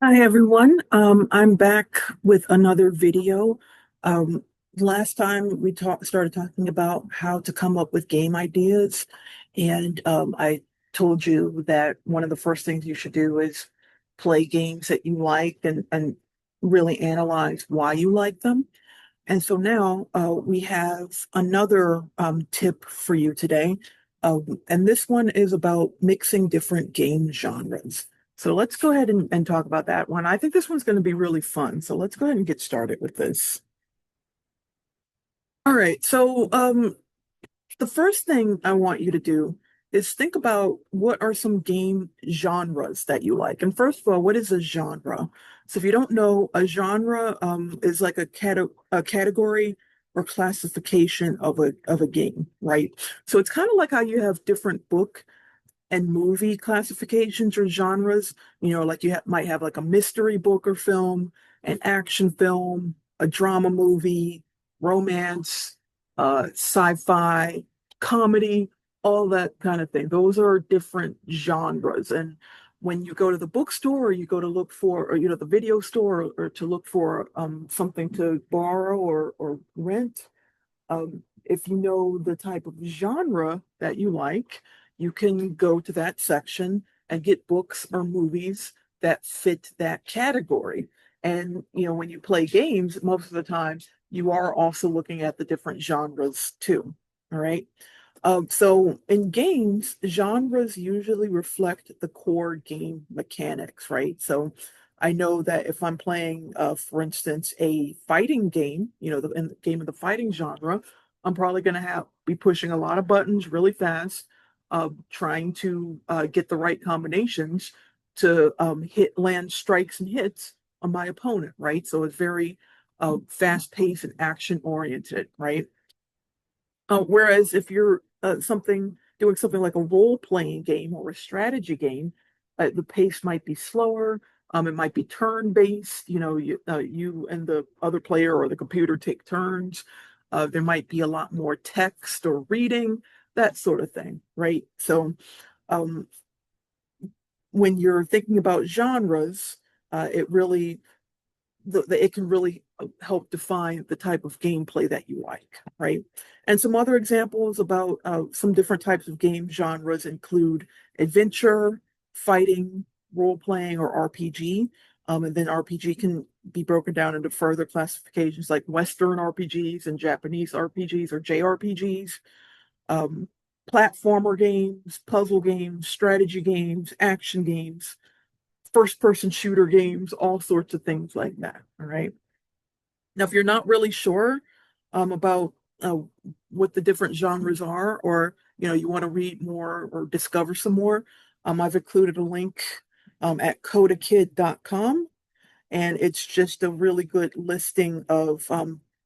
Hi everyone. I'm back with another video. Um, Last time we started talking about how to come up with game ideas, and I told you that one of the first things you should do is play games that you like and really analyze why you like them. And so now we have another tip for you today. And this one is about mixing different game genres. So let's go ahead and talk about that one. I think this one's going to be really fun. So let's go ahead and get started with this. All right. So the first thing I want you to do is think about what are some game genres that you like. And first of all, what is a genre? So if you don't know, a genre is like a category or classification of a game, right? So it's kind of like how you have different book and movie classifications or genres. Like might have like a mystery book or film, an action film, a drama movie, romance, sci-fi, comedy, all that kind of thing. Those are different genres. And when you go to the bookstore or you go to look for, or the video store or to look for something to borrow or rent, if you know the type of genre that you like, you can go to that section and get books or movies that fit that category. And when you play games, most of the time you are also looking at the different genres too. All right. So in games, genres usually reflect the core game mechanics, right? So I know that if I'm playing, for instance, a fighting game, in the game of the fighting genre, I'm probably going to be pushing a lot of buttons really fast, trying to get the right combinations to land strikes and hits on my opponent, right? So it's very fast paced and action oriented, right? Whereas if you're doing something like a role playing game or a strategy game, the pace might be slower. It might be turn based. You and the other player or the computer take turns. There might be a lot more text or reading, that sort of thing, right? So um, when you're thinking about genres, it really it can really help define the type of gameplay that you like, right? And some other examples about some different types of game genres include adventure, fighting, role playing, or RPG. And then RPG can be broken down into further classifications like Western RPGs and Japanese RPGs or JRPGs, um, platformer games, puzzle games, strategy games, action games, first person shooter games, all sorts of things like that. All right. Now, if you're not really sure about what the different genres are, or you want to read more or discover some more, I've included a link at codakid.com, and it's just a really good listing of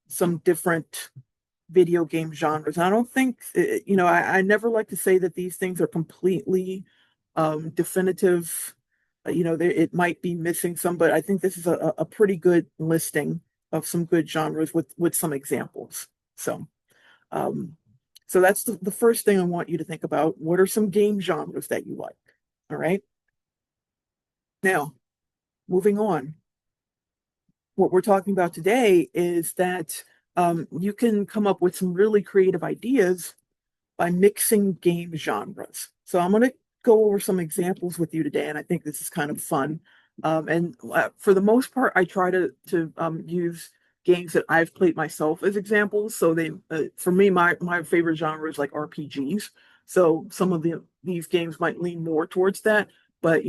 some different video game genres. I don't think, I never like to say that these things are completely definitive. It might be missing some, but I think this is a pretty good listing of some good genres with some examples. So, um, so that's the first thing I want you to think about. What are some game genres that you like? All right. Now, moving on. What we're talking about today is that you can come up with some really creative ideas by mixing game genres. So I'm going to go over some examples with you today, and I think this is kind of fun. And for the most part, I try to use games that I've played myself as examples. So for me, my favorite genre is like RPGs. So some of these games might lean more towards that, but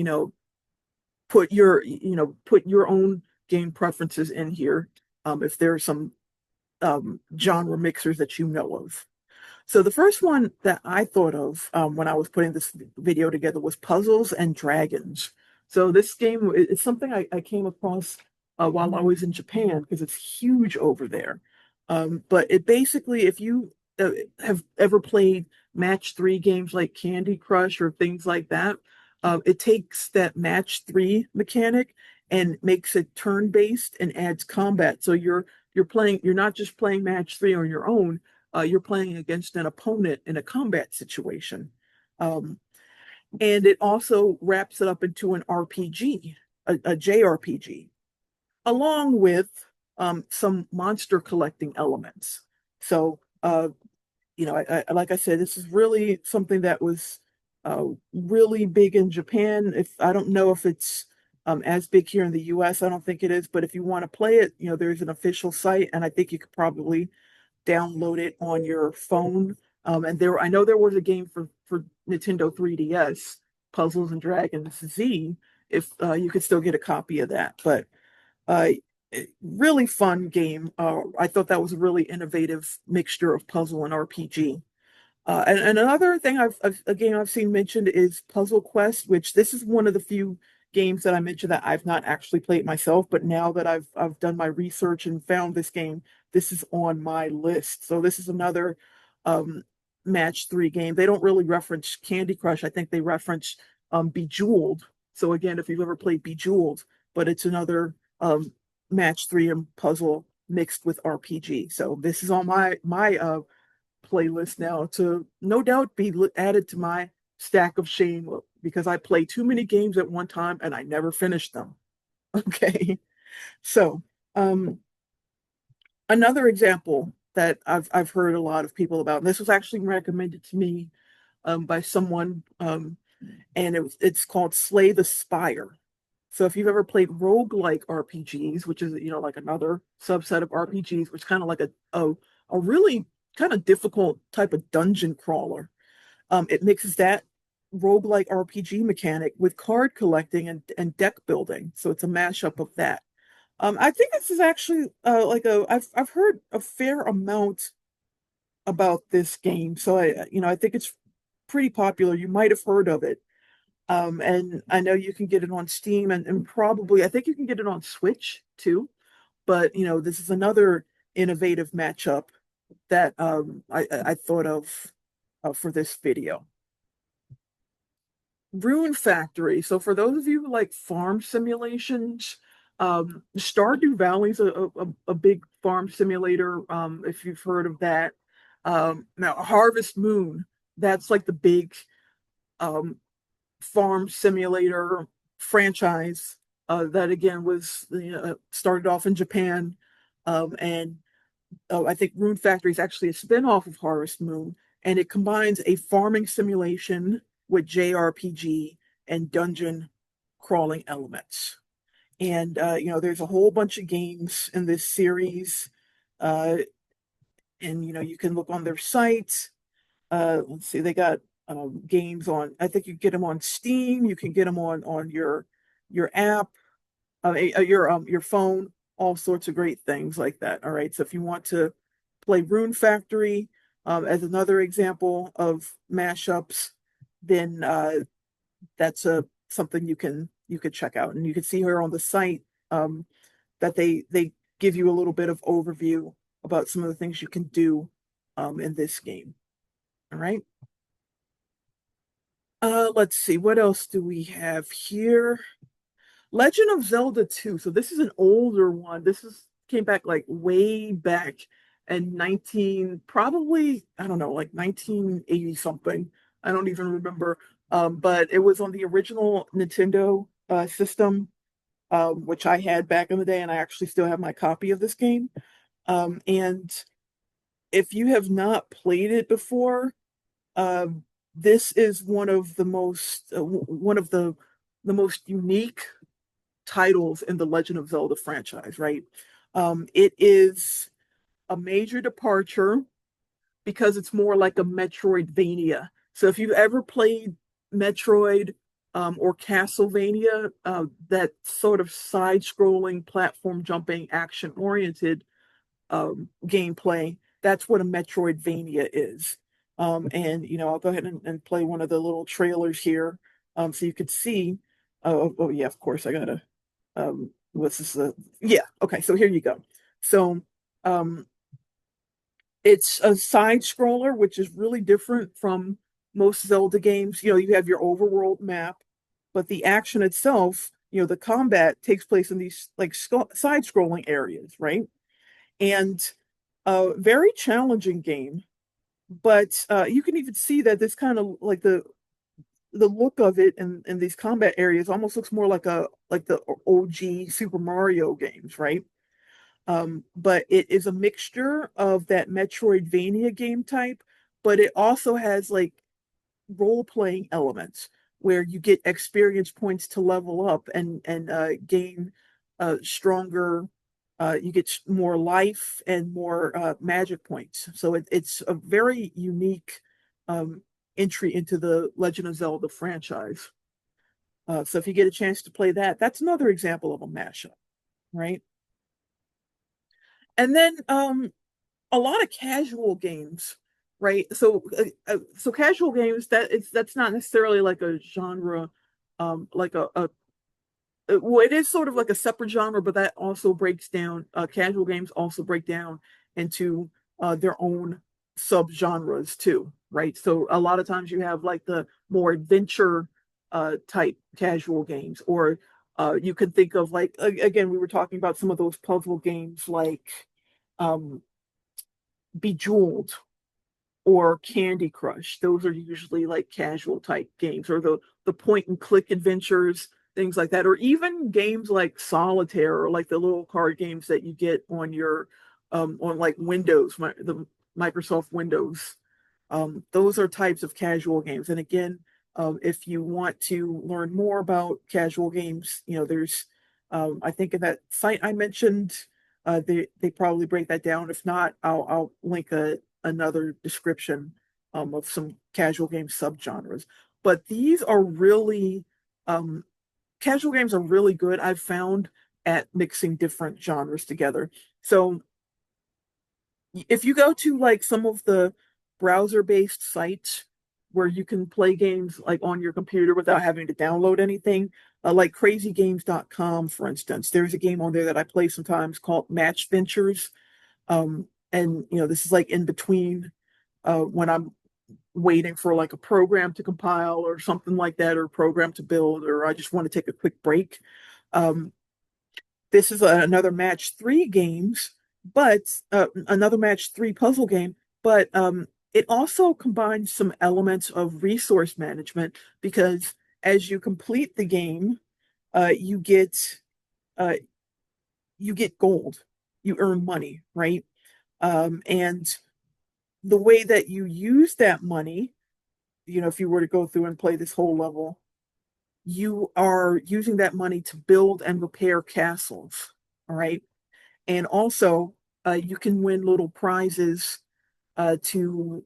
put your own game preferences in here. If there are some genre mixers that you know of. So the first one that I thought of when I was putting this video together was Puzzles and Dragons. So this game is something I came across while I was in Japan because it's huge over there. But it basically, if you have ever played match three games like Candy Crush or things like that, it takes that match three mechanic and makes it turn-based and adds combat. So you're not just playing match three on your own, you're playing against an opponent in a combat situation. Um, and it also wraps it up into an RPG. a JRPG, along with some monster collecting elements. So, like I said, this is really something that was really big in Japan. If I don't know if it's as big here in the US, I don't think it is. But if you want to play it, there's an official site, and I think you could probably download it on your phone. I know there was a game for Nintendo 3DS, Puzzles and Dragons Z. If you could still get a copy of that, but uh, really fun game. I thought that was a really innovative mixture of puzzle and RPG. And another thing a game I've seen mentioned is Puzzle Quest, which this is one of the few games that I mentioned that I've not actually played myself, but now that I've done my research and found this game, this is on my list. So this is another um, match three game. They don't really reference Candy Crush. I think they reference Bejeweled. So again, if you've ever played Bejeweled, but it's another match three and puzzle mixed with RPG. So this is on my playlist now to no doubt be added to my stack of shame because I play too many games at one time and I never finish them. Okay. So, um, another example that I've heard a lot of people about, and this was actually recommended to me by someone, and it's called Slay the Spire. So if you've ever played roguelike RPGs, which is like another subset of RPGs, which is kind of like a really kind of difficult type of dungeon crawler. It mixes that roguelike RPG mechanic with card collecting and deck building. So it's a mashup of that. I think this is actually I've heard a fair amount about this game. So I think it's pretty popular. You might have heard of it. And I know you can get it on Steam and probably I think you can get it on Switch too. But this is another innovative matchup that I thought of for this video. Rune Factory. So for those of you who like farm simulations, Stardew Valley's a big farm simulator. If you've heard of that. Now Harvest Moon, that's like the big um, farm simulator franchise that again was started off in Japan, and I think Rune Factory is actually a spin-off of Harvest Moon, and it combines a farming simulation with JRPG and dungeon crawling elements. And there's a whole bunch of games in this series, uh, and you can look on their site. Let's see, they got games on. I think you get them on Steam. You can get them on your app, your phone, all sorts of great things like that. All right. So if you want to play Rune Factory as another example of mashups, then that's a something you could check out, and you can see here on the site that they give you a little bit of overview about some of the things you can do in this game. All right. Let's see, what else do we have here? Legend of Zelda 2. So this is an older one. This is came back like way back in 19, probably, I don't know, like 1980 something. I don't even remember. But it was on the original Nintendo system, which I had back in the day, and I actually still have my copy of this game. And if you have not played it before, this is one of the most unique titles in the Legend of Zelda franchise, right? It is a major departure because it's more like a Metroidvania. So if you've ever played Metroid or Castlevania, that sort of side-scrolling, platform jumping, action-oriented gameplay, that's what a Metroidvania is. And I'll go ahead and play one of the little trailers here, so you could see. Oh yeah, of course I gotta what's this yeah, okay, so here you go. So um it's a side scroller, which is really different from most Zelda games. You have your overworld map, but the action itself, the combat takes place in these like side scrolling areas, right? And a very challenging game, but you can even see that this kind of like the look of it in these combat areas almost looks more like a like the OG Super Mario games, right? But it is a mixture of that Metroidvania game type, but it also has like role-playing elements where you get experience points to level up and gain stronger you get more life and more magic points. So it's a very unique um, entry into the Legend of Zelda franchise. So if you get a chance to play that, that's another example of a mashup, right? And then a lot of casual games, right? So casual games that's not necessarily like a genre, like well, it is sort of like a separate genre, but that also breaks down. Casual games also break down into their own subgenres too, right? So a lot of times you have like the more adventure type casual games, or you could think of like again, we were talking about some of those puzzle games like um, Bejeweled or Candy Crush. Those are usually like casual type games, or the point and click adventures, things like that, or even games like Solitaire or like the little card games that you get on your on like Windows, the Microsoft Windows. Those are types of casual games. And again, if you want to learn more about casual games, there's I think in that site I mentioned, they probably break that down. If not, I'll link another description of some casual game subgenres. But these are really um, casual games are really good. I've found at mixing different genres together. So if you go to like some of the browser-based sites where you can play games like on your computer without having to download anything, like crazygames.com, for instance, there's a game on there that I play sometimes called Match Ventures. And this is like in between when I'm waiting for like a program to compile or something like that, or a program to build, or I just want to take a quick break. Um, this is another match three games, but another match three puzzle game, but it also combines some elements of resource management because as you complete the game, uh, you get uh, you get gold, you earn money, right? And the way that you use that money, if you were to go through and play this whole level, you are using that money to build and repair castles. All right. And also, you can win little prizes to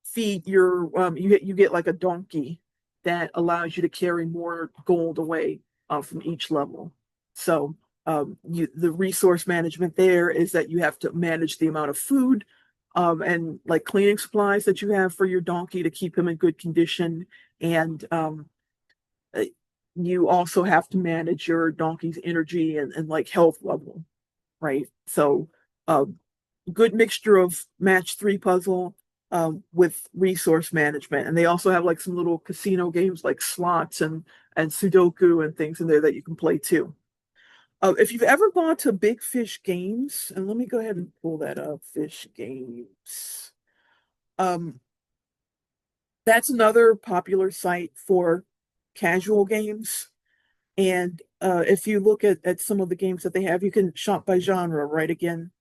feed your, you get like a donkey that allows you to carry more gold away from each level. So, the resource management there is that you have to manage the amount of food and like cleaning supplies that you have for your donkey to keep him in good condition. And uh, you also have to manage your donkey's energy and like health level, right? So, uh, good mixture of match three puzzle with resource management. And they also have like some little casino games like slots and Sudoku and things in there that you can play too. If you've ever gone to Big Fish Games, and let me go ahead and pull that up, Fish Games. Um, that's another popular site for casual games. And if you look at some of the games that they have, you can shop by genre, right? Again,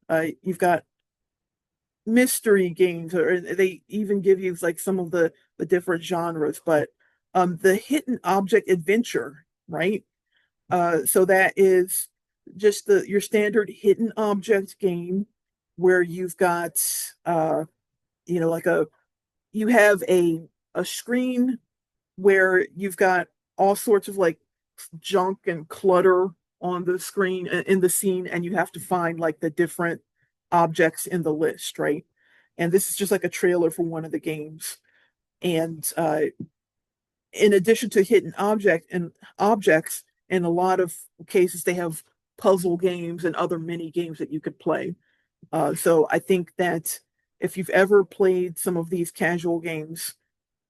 you've got mystery games, or they even give you like some of the different genres, but the hidden object adventure, right? So that is just the your standard hidden object game where you've got like you have a screen where you've got all sorts of like junk and clutter on the screen in the scene, and you have to find like the different objects in the list, right? And this is just like a trailer for one of the games. And in addition to hidden objects, in a lot of cases, they have puzzle games and other mini games that you could play. So I think that if you've ever played some of these casual games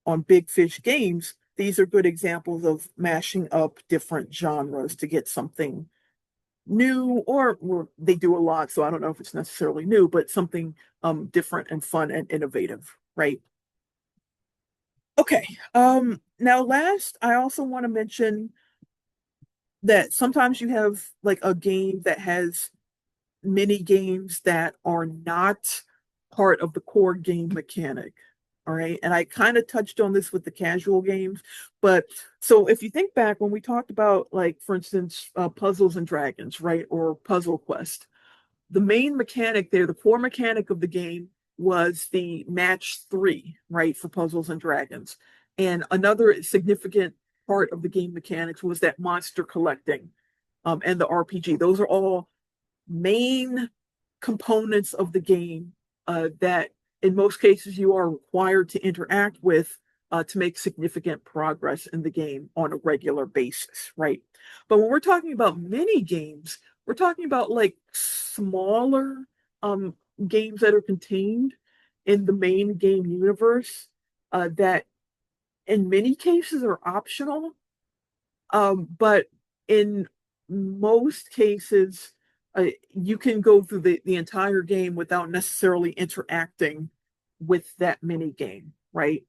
on Big Fish Games, these are good examples of mashing up different genres to get something new, or they do a lot, so I don't know if it's necessarily new, but something different and fun and innovative, right? Okay. Now last, I also want to mention that sometimes you have like a game that has mini games that are not part of the core game mechanic. All right. And I kind of touched on this with the casual games. But so if you think back when we talked about, like, for instance, Puzzles and Dragons, right? Or Puzzle Quest, the main mechanic there, the core mechanic of the game was the match three, right? For Puzzles and Dragons. And another significant part of the game mechanics was that monster collecting and the RPG. Those are all main components of the game that in most cases you are required to interact with to make significant progress in the game on a regular basis, right? But when we're talking about mini games, we're talking about like smaller um, games that are contained in the main game universe that in many cases are optional, but in most cases, you can go through the entire game without necessarily interacting with that mini game, right?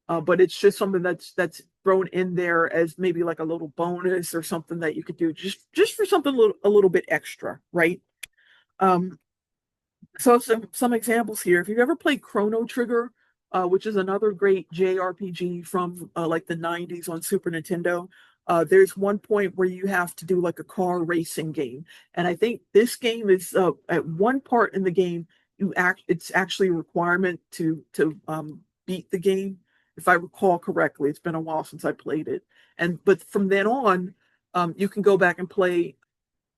But it's just something that's thrown in there as maybe like a little bonus or something that you could do just for something a little bit extra, right? Um, so some examples here. If you've ever played Chrono Trigger, which is another great JRPG from like the 90s on Super Nintendo, there's one point where you have to do like a car racing game. And I think this game is at one part in the game, it's actually a requirement to beat the game. If I recall correctly, it's been a while since I played it. And but from then on, you can go back and play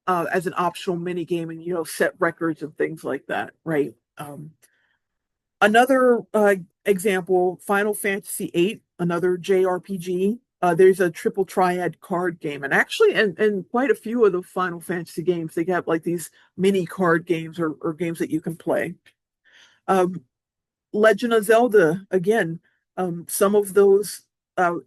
as an optional mini game and set records and things like that, right? Another example, Final Fantasy VIII, another JRPG. There's a triple triad card game, and actually, and quite a few of the Final Fantasy games, they have like these mini card games or games that you can play. Um, Legend of Zelda, again, some of those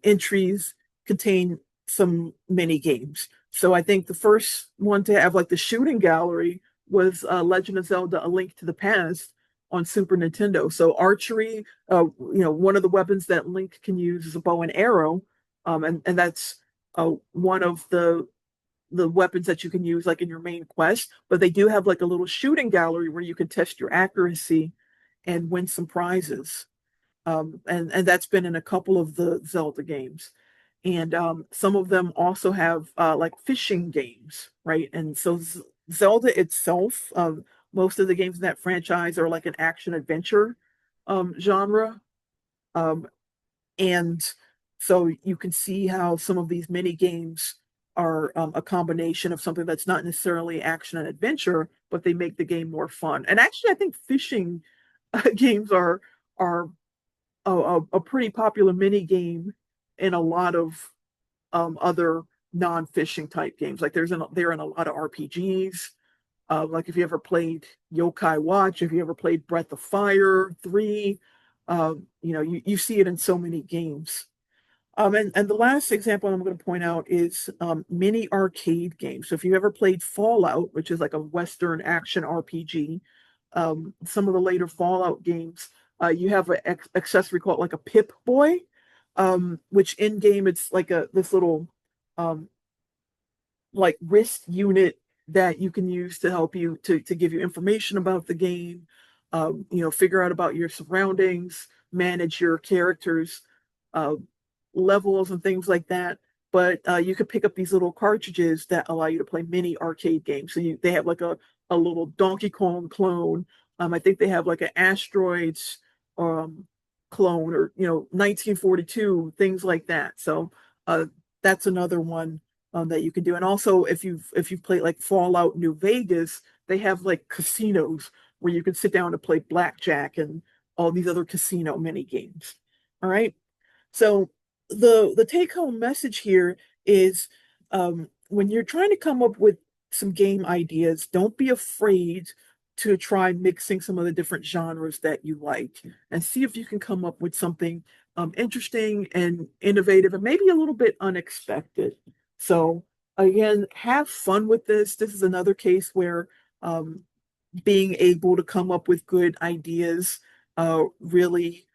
entries contain some mini games. So I think the first one to have like the shooting gallery was Legend of Zelda: A Link to the Past on Super Nintendo. So archery, one of the weapons that Link can use is a bow and arrow, and that's one of the weapons that you can use like in your main quest. But they do have like a little shooting gallery where you can test your accuracy and win some prizes. And that's been in a couple of the Zelda games. And some of them also have like fishing games, right? And so Zelda itself, most of the games in that franchise are like an action adventure genre. Um, and so you can see how some of these mini games are a combination of something that's not necessarily action and adventure, but they make the game more fun. And actually, I think fishing games are a pretty popular mini game in a lot of other non-fishing type games. Like they're in a lot of RPGs. Like if you ever played Yokai Watch, if you ever played Breath of Fire 3, you see it in so many games. And the last example I'm going to point out is mini arcade games. So if you ever played Fallout, which is like a Western action RPG, some of the later Fallout games, you have an accessory called like a Pip Boy, which in game it's like this little um, like wrist unit that you can use to help you to give you information about the game, figure out about your surroundings, manage your characters, uh, levels and things like that. But you could pick up these little cartridges that allow you to play mini arcade games. So they have like a little Donkey Kong clone. I think they have like an Asteroids um, clone or 1942 things like that. So that's another one that you can do. And also, if you've played like Fallout New Vegas, they have like casinos where you can sit down and play blackjack and all these other casino mini games. All right. So the take home message here is when you're trying to come up with some game ideas, don't be afraid to try mixing some of the different genres that you like and see if you can come up with something interesting and innovative and maybe a little bit unexpected. So again, have fun with this. This is another case where um, being able to come up with good ideas really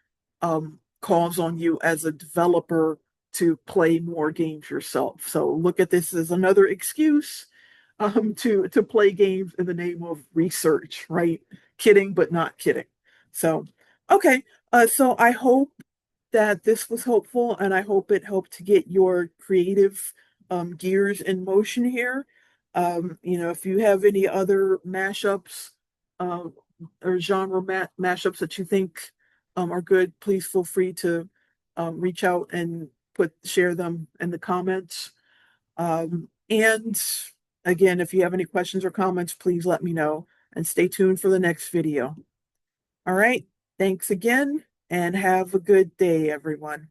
calls on you as a developer to play more games yourself. So look at this as another excuse to play games in the name of research, right? Kidding, but not kidding. So, okay. So I hope that this was helpful, and I hope it helped to get your creative gears in motion here. If you have any other mashups uh, or genre mashups that you think are good, please feel free to reach out and share them in the comments. And again, if you have any questions or comments, please let me know and stay tuned for the next video. All right. Thanks again and have a good day, everyone.